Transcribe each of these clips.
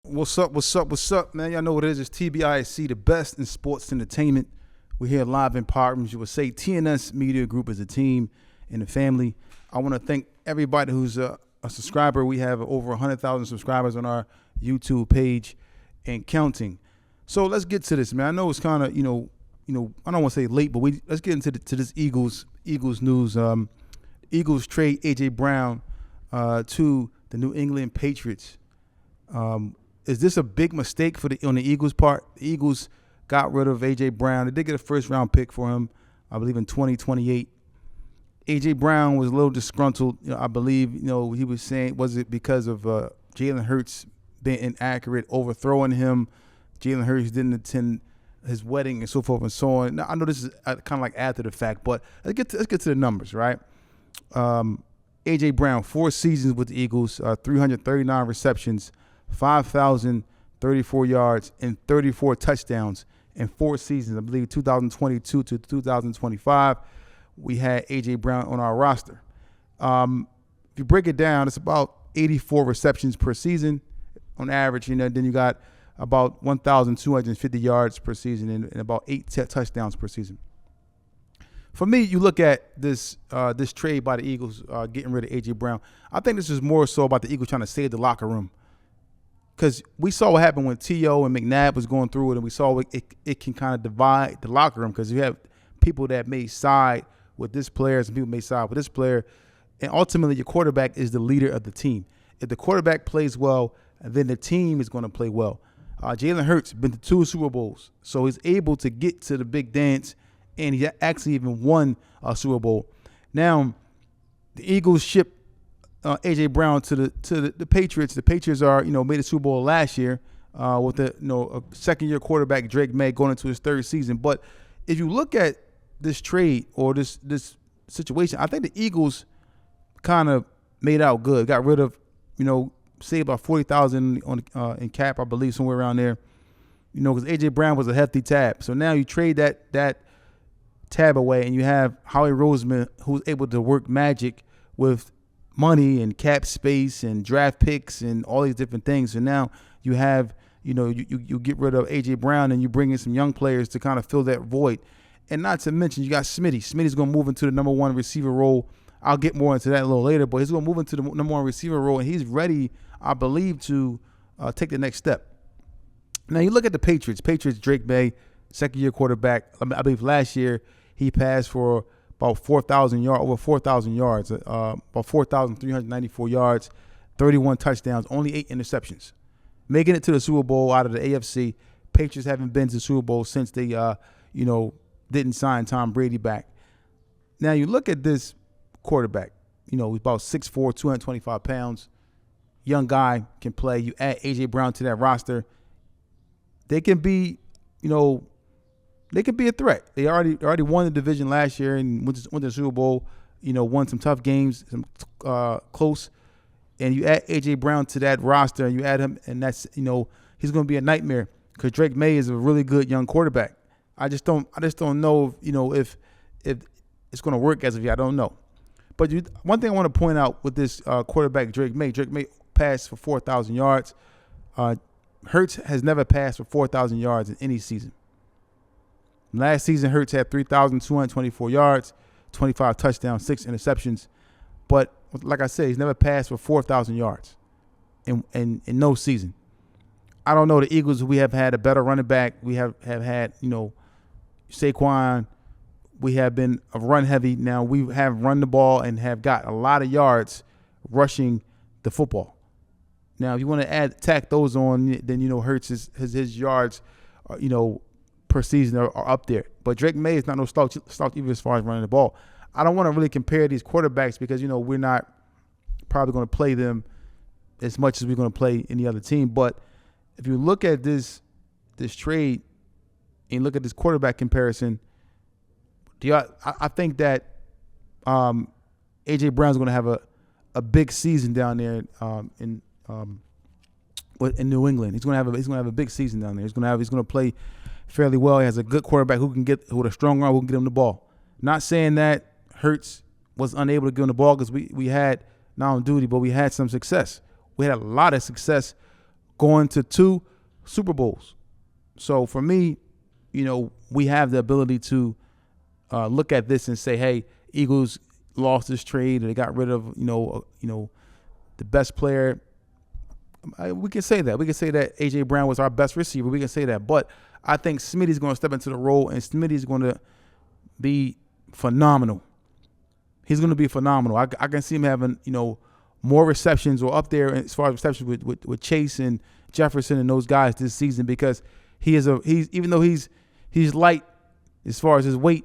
What's up? What's up? What's up, man? Y'all know what it is. It's TBIC, the best in sports entertainment. We're here live in Partners. You would say TNS Media Group is a team and a family. I want to thank everybody who's a subscriber. We have over 100,000 subscribers on our YouTube page and counting. So let's get to this, man. I know it's kind of, I don't want to say late, but let's get into this Eagles news. Eagles trade A.J. Brown to the New England Patriots. Is this a big mistake on the Eagles' part? The Eagles got rid of A.J. Brown. They did get a first-round pick for him, I believe, in 2028. A.J. Brown was a little disgruntled. I believe, he was saying, was it because of Jalen Hurts being inaccurate, overthrowing him? Jalen Hurts didn't attend his wedding and so forth and so on. Now, I know this is kind of like after the fact, but let's get to the numbers, right? A.J. Brown, 4 seasons with the Eagles, 339 receptions, 5,034 yards, and 34 touchdowns in 4 seasons. I believe 2022 to 2025, we had A.J. Brown on our roster. If you break it down, it's about 84 receptions per season on average. Then you got about 1,250 yards per season and about 8 touchdowns per season. For me, you look at this trade by the Eagles getting rid of A.J. Brown. I think this is more so about the Eagles trying to save the locker room. Because we saw what happened when T.O. and McNabb was going through it, and we saw it can kind of divide the locker room because you have people that may side with this player and people may side with this player. And ultimately, your quarterback is the leader of the team. If the quarterback plays well, then the team is going to play well. Jalen Hurts been to 2 Super Bowls, so he's able to get to the big dance, and he actually even won a Super Bowl. Now, the Eagles ship A.J. Brown to the Patriots. The Patriots are, made a Super Bowl last year with a second-year quarterback, Drake May, going into his 3rd season. But if you look at this trade or this situation, I think the Eagles kind of made out good. Got rid of, saved about $40,000 in cap, I believe, somewhere around there. Because A.J. Brown was a hefty tab. So now you trade that tab away, and you have Howie Roseman, who's able to work magic with money and cap space and draft picks and all these different things. So now you have, you get rid of A.J. Brown and you bring in some young players to kind of fill that void. And not to mention, you got Smitty. Smitty's going to move into the number 1 receiver role. I'll get more into that a little later, but he's going to move into the number 1 receiver role, and he's ready, I believe, to take the next step. Now, you look at the Patriots. Drake May, second-year quarterback. I believe last year he passed for about 4,000 yards, over 4,000 yards, about 4,394 yards, 31 touchdowns, only 8 interceptions. Making it to the Super Bowl out of the AFC. Patriots haven't been to the Super Bowl since they, didn't sign Tom Brady back. Now, you look at this quarterback. He's about 6'4", 225 pounds. Young guy, can play. You add A.J. Brown to that roster. They can be, they could be a threat. They already won the division last year and went to the Super Bowl. Won some tough games, some close. And you add A.J. Brown to that roster, and you add him, and that's he's going to be a nightmare because Drake May is a really good young quarterback. I just don't know if it's going to work as of yet. I don't know. But one thing I want to point out with this quarterback Drake May passed for 4,000 yards. Hurts has never passed for 4,000 yards in any season. Last season, Hurts had 3,224 yards, 25 touchdowns, 6 interceptions. But like I said, he's never passed for 4,000 yards in no season. I don't know. The Eagles, we have had a better running back. We have had, Saquon. We have been a run heavy. Now we have run the ball and have got a lot of yards rushing the football. Now, if you want to tack those on, then, Hurts his yards, per season are up there. But Drake May is not no slouch even as far as running the ball. I don't want to really compare these quarterbacks because, we're not probably going to play them as much as we're going to play any other team. But if you look at this trade and look at this quarterback comparison, I think that A.J. Brown's going to have a big season down there in New England. He's going to have a big season down there. He's going to play fairly well. He has a good quarterback who can get with a strong arm, who can get him the ball. Not saying that Hurts was unable to get him the ball because we had not on duty, but we had some success. We had a lot of success going to 2 Super Bowls. So for me, we have the ability to look at this and say, hey, Eagles lost this trade, and they got rid of, the best player. We can say that. We can say that A.J. Brown was our best receiver. We can say that. But I think Smitty's going to step into the role, and Smitty's going to be phenomenal. He's going to be phenomenal. I can see him having, more receptions, or up there as far as receptions with Chase and Jefferson and those guys this season, because he's even though he's light as far as his weight,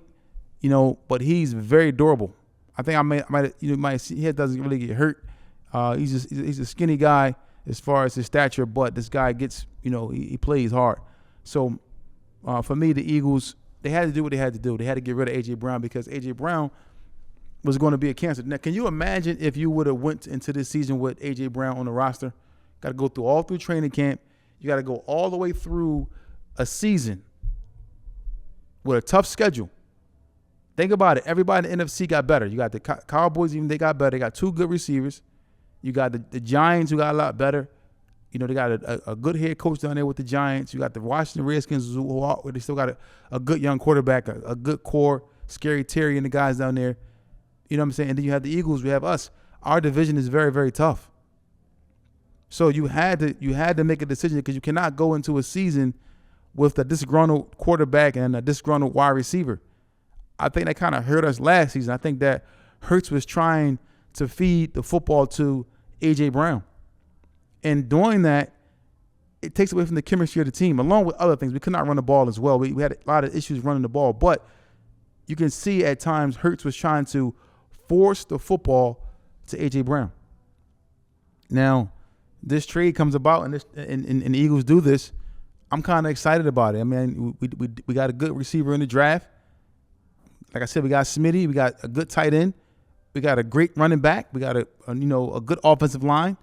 but he's very durable. I think you might see he doesn't really get hurt. He's a skinny guy as far as his stature, but this guy gets, he plays hard. So for me, the Eagles, they had to do what they had to do. They had to get rid of A.J. Brown, because A.J. Brown was going to be a cancer. Now, can you imagine if you would have went into this season with A.J. Brown on the roster? Got to go through training camp. You got to go all the way through a season with a tough schedule. Think about it. Everybody in the NFC got better. You got the Cowboys, even they got better. They got 2 good receivers. You got the Giants, who got a lot better. They got a good head coach down there with the Giants. You got the Washington Redskins, who they still got a good young quarterback, a good core, Scary Terry and the guys down there. You know what I'm saying? And then you have the Eagles. We have us. Our division is very, very tough. So you had to make a decision, because you cannot go into a season with a disgruntled quarterback and a disgruntled wide receiver. I think that kind of hurt us last season. I think that Hurts was trying to feed the football to A.J. Brown. And doing that, it takes away from the chemistry of the team, along with other things. We could not run the ball as well. We had a lot of issues running the ball. But you can see at times Hurts was trying to force the football to A.J. Brown. Now, this trade comes about, and the Eagles do this. I'm kind of excited about it. I mean, we got a good receiver in the draft. Like I said, we got Smitty. We got a good tight end. We got a great running back. We got a good offensive line.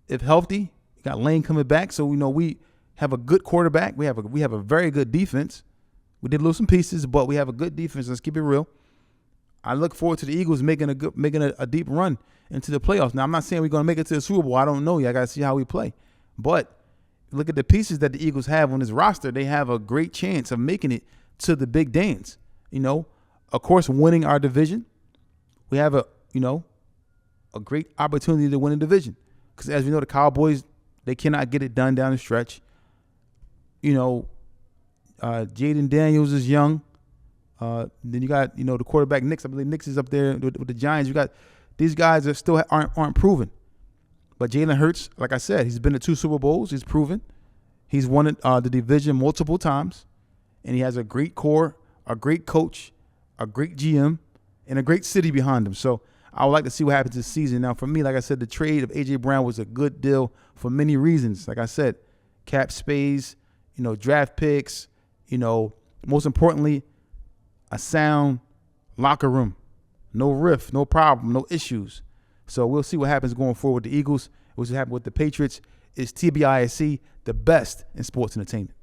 If healthy, we got Lane coming back. So we have a good quarterback. We have a very good defense. We did lose some pieces, but we have a good defense. Let's keep it real. I look forward to the Eagles making a deep run into the playoffs. Now, I'm not saying we're going to make it to the Super Bowl. I don't know yet. I got to see how we play. But look at the pieces that the Eagles have on this roster. They have a great chance of making it to the big dance. Of course, winning our division. We have a great opportunity to win a division, because as we know, the Cowboys, they cannot get it done down the stretch. Jaden Daniels is young. Then you got the quarterback Nix. I believe Nix is up there with the Giants. You got these guys that still aren't proven. But Jalen Hurts, like I said, he's been to 2 Super Bowls. He's proven. He's won the division multiple times, and he has a great core, a great coach, a great GM, and a great city behind him. So I would like to see what happens this season. Now, for me, like I said, the trade of A.J. Brown was a good deal for many reasons. Like I said, cap space, draft picks, most importantly, a sound locker room. No rift, no problem, no issues. So we'll see what happens going forward with the Eagles. What's happening with the Patriots is TBISC, the best in sports entertainment.